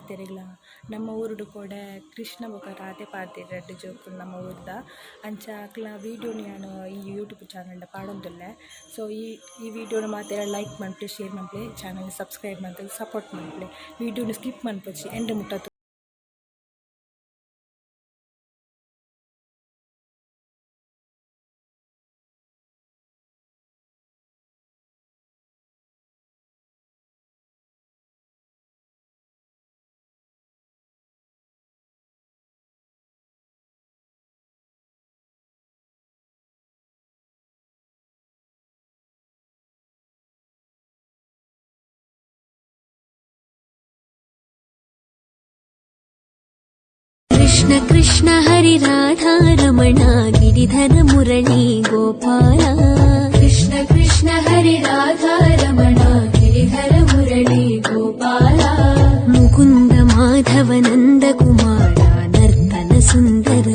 ಪಾತೆರೆಗ್ಲ ನಮ್ಮ ಊರುಡು ಕೂಡ ಕೃಷ್ಣ ಬೊಕ ರಾಧೆ ಪಾತೆರೆಡ್ ಜೋಕುಲು ನಮ್ಮ ಊರುದ ಅಂಚ ಅಕ್ಲ ವೀಡಿಯೋನು ಯಾನು ಈ ಯೂಟ್ಯೂಬ್ ಚಾನಲ್ಡ ಪಾಡೊಂದುಲ್ಲೆ. ಸೊ ಈ ವಿಡಿಯೋನ ಮಾತೆರ ಲೈಕ್ ಮನ್ಪೆ ಶೇರ್ ಮನ್ಪೆ ಚಾನಲ್ ಸಬ್ಸ್ಕ್ರೈಬ್ ಮನ್ಪೆ ಸಪೋರ್ಟ್ ಮನ್ಪೆ ವಿಡಿಯೋನ ಸ್ಕಿಪ್ ಮನ್ಪೊಚ್ಚಿ ಎಂಡ್ ಮುಟ್ಟ कृष्ण कृष्ण हरि राधा रमण गिरिधर मुरली गोपाल कृष्ण कृष्ण हरि राधा रमण गिरिधर मुरली गोपाल मुकुंद माधव नंद कुमार नर्तन सुंदर